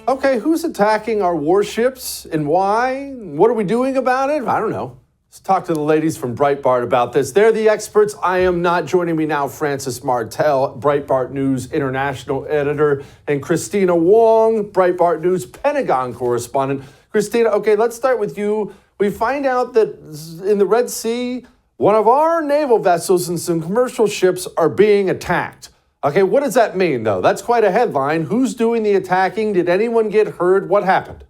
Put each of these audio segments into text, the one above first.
Okay, who's attacking our warships and why? What are we doing about it? I don't know. Let's talk to the ladies from Breitbart about this. They're the experts. I am not. Joining me now, Frances Martel, Breitbart News International Editor, and Kristina Wong, Breitbart News Pentagon Correspondent. Kristina, okay, let's start with you. We find out that in the Red Sea, one of our naval vessels and some commercial ships are being attacked. Okay, what does that mean, though? That's quite a headline. Who's doing the attacking? Did anyone get hurt? What happened?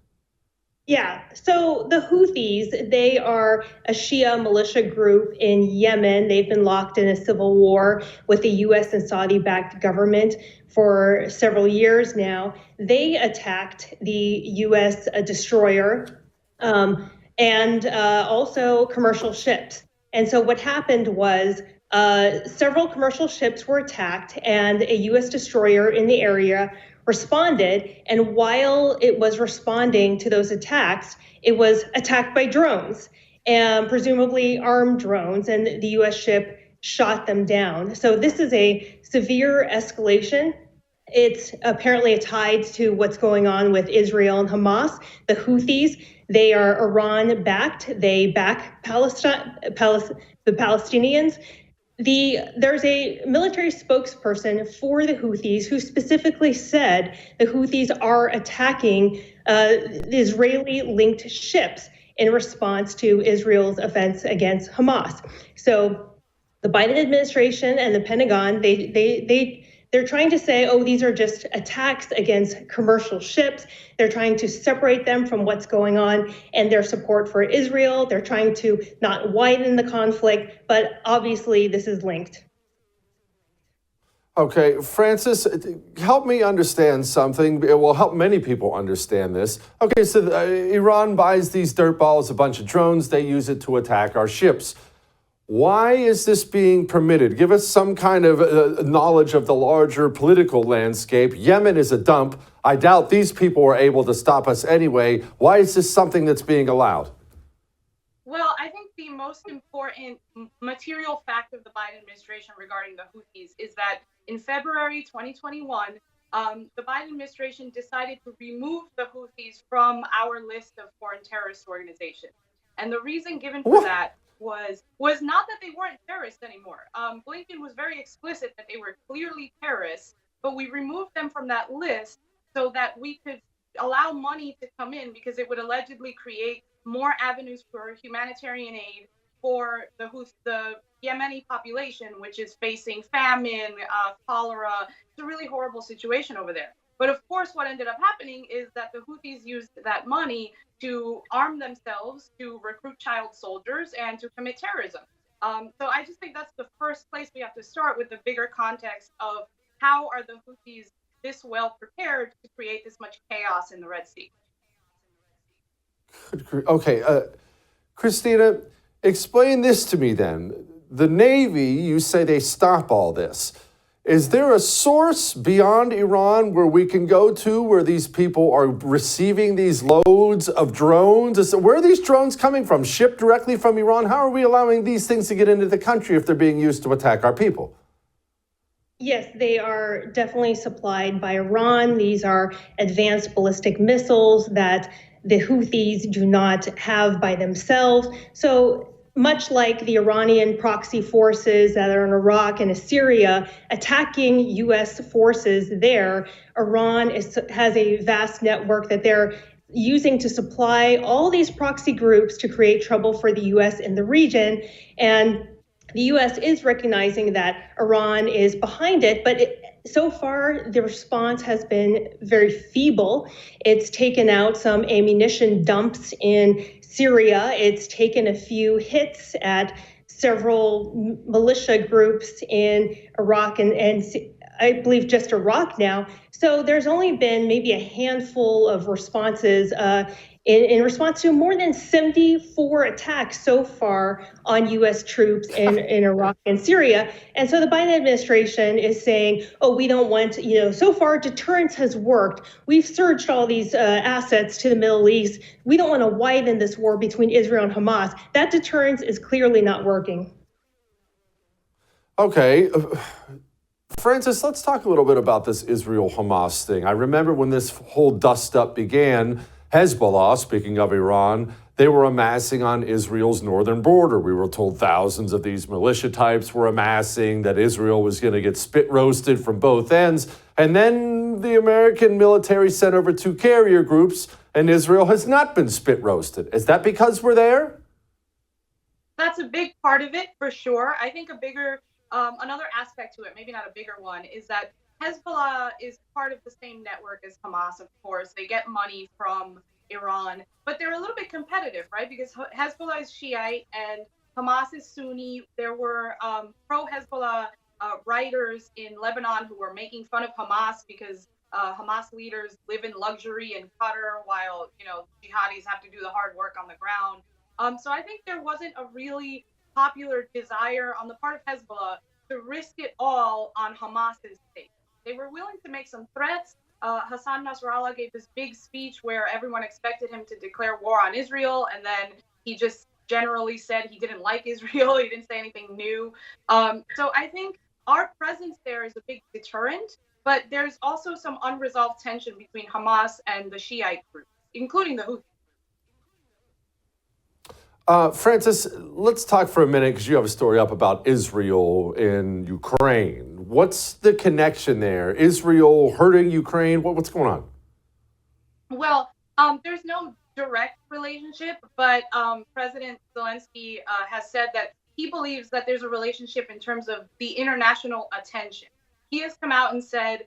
Yeah, so the Houthis, they are a Shia militia group in Yemen. They've been locked in a civil war with the U.S. and Saudi-backed government for several years now. They attacked the U.S. destroyer and also commercial ships. And so what happened was several commercial ships were attacked, and a U.S. destroyer in the area responded. And while it was responding to those attacks, it was attacked by drones, and presumably armed drones, and the U.S. ship shot them down. So this is a severe escalation. It's apparently tied to what's going on with Israel and Hamas. The Houthis, they are Iran-backed. They back the Palestinians. There's a military spokesperson for the Houthis who specifically said the Houthis are attacking Israeli-linked ships in response to Israel's offense against Hamas. So the Biden administration and the Pentagon, they're trying to say, oh, these are just attacks against commercial ships. They're trying to separate them from what's going on and their support for Israel. They're trying to not widen the conflict, but obviously this is linked. Okay, Frances, help me understand something. It will help many people understand this. Okay, so Iran buys these dirtballs, a bunch of drones. They use it to attack our ships. Why is this being permitted? Give us some kind of knowledge of the larger political landscape. Yemen is a dump. I doubt these people were able to stop us anyway. Why is this something that's being allowed? Well, I think the most important material fact of the Biden administration regarding the Houthis is that in February 2021, the Biden administration decided to remove the Houthis from our list of foreign terrorist organizations. And the reason given for that was not that they weren't terrorists anymore. Blinken was very explicit that they were clearly terrorists, but we removed them from that list so that we could allow money to come in, because it would allegedly create more avenues for humanitarian aid for the Yemeni population, which is facing famine, cholera. It's a really horrible situation over there. But of course, what ended up happening is that the Houthis used that money to arm themselves, to recruit child soldiers, and to commit terrorism. So I just think that's the first place we have to start, with the bigger context of how are the Houthis this well prepared to create this much chaos in the Red Sea. Okay, Kristina, explain this to me then. The Navy, you say they stop all this. Is there a source beyond Iran where we can go to where these people are receiving these loads of drones? Where are these drones coming from? Shipped directly from Iran? How are we allowing these things to get into the country if they're being used to attack our people? Yes, they are definitely supplied by Iran. These are advanced ballistic missiles that the Houthis do not have by themselves. So much like the Iranian proxy forces that are in Iraq and Syria attacking U.S. forces there, Iran has a vast network that they're using to supply all these proxy groups to create trouble for the U.S. in the region. And the U.S. is recognizing that Iran is behind it, but so far the response has been very feeble. It's taken out some ammunition dumps in Syria. It's taken a few hits at several militia groups in Iraq and I believe just Iraq now. So there's only been maybe a handful of responses in response to more than 74 attacks so far on U.S. troops in Iraq and Syria. And so the Biden administration is saying, oh, we don't want, so far deterrence has worked. We've surged all these assets to the Middle East. We don't want to widen this war between Israel and Hamas. That deterrence is clearly not working. Okay. Francis, let's talk a little bit about this Israel-Hamas thing. I remember when this whole dust-up began, Hezbollah, speaking of Iran, they were amassing on Israel's northern border. We were told thousands of these militia types were amassing, that Israel was going to get spit roasted from both ends. And then the American military sent over 2 carrier groups, and Israel has not been spit roasted. Is that because we're there? That's a big part of it, for sure. I think a bigger, another aspect to it, maybe not a bigger one, is that Hezbollah is part of the same network as Hamas, of course. They get money from Iran, but they're a little bit competitive, right? Because Hezbollah is Shiite and Hamas is Sunni. There were pro-Hezbollah writers in Lebanon who were making fun of Hamas because Hamas leaders live in luxury in Qatar while, jihadis have to do the hard work on the ground. So I think there wasn't a really popular desire on the part of Hezbollah to risk it all on Hamas's sake. They were willing to make some threats. Hassan Nasrallah gave this big speech where everyone expected him to declare war on Israel, and then he just generally said he didn't like Israel. He didn't say anything new. So I think our presence there is a big deterrent, but there's also some unresolved tension between Hamas and the Shiite groups, including the Houthis. Francis, let's talk for a minute, because you have a story up about Israel in Ukraine. What's the connection there? Israel hurting Ukraine? What's going on? Well, there's no direct relationship, but President Zelensky has said that he believes that there's a relationship in terms of the international attention. He has come out and said,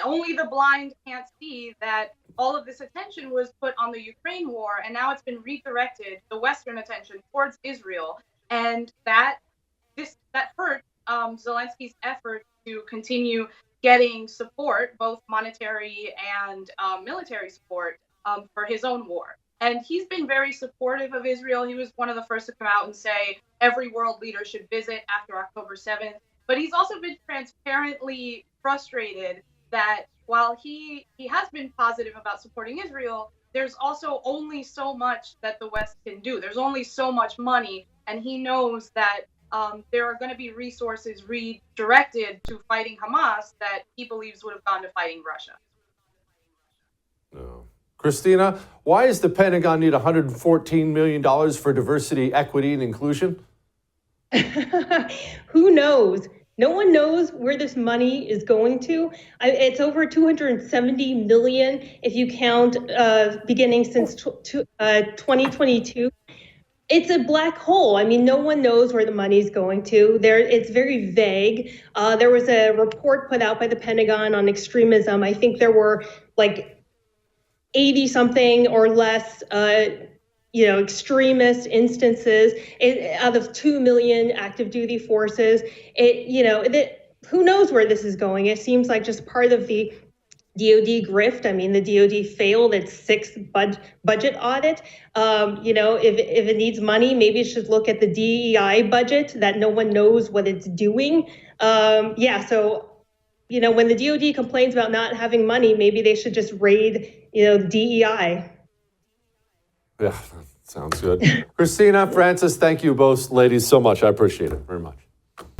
only the blind can't see that all of this attention was put on the Ukraine war, and now it's been redirected, the Western attention, towards Israel. And that hurt Zelensky's effort to continue getting support, both monetary and military support, for his own war. And he's been very supportive of Israel. He was one of the first to come out and say every world leader should visit after October 7th. But he's also been transparently frustrated that while he has been positive about supporting Israel, there's also only so much that the West can do. There's only so much money, and he knows that there are going to be resources redirected to fighting Hamas that he believes would have gone to fighting Russia. No. Kristina, why does the Pentagon need $114 million for diversity, equity, and inclusion? Who knows? No one knows where this money is going to. It's over 270 million if you count beginning since 2022. It's a black hole. I mean, no one knows where the money is going to. It's very vague. There was a report put out by the Pentagon on extremism. I think there were like 80 something or less extremist instances out of 2 million active duty forces. Who knows where this is going? It seems like just part of the DOD grift. I mean, the DOD failed its 6th budget audit. If it needs money, maybe it should look at the DEI budget that no one knows what it's doing. So when the DOD complains about not having money, maybe they should just raid, DEI. Yeah, sounds good. Kristina, Francis, thank you both ladies so much. I appreciate it very much.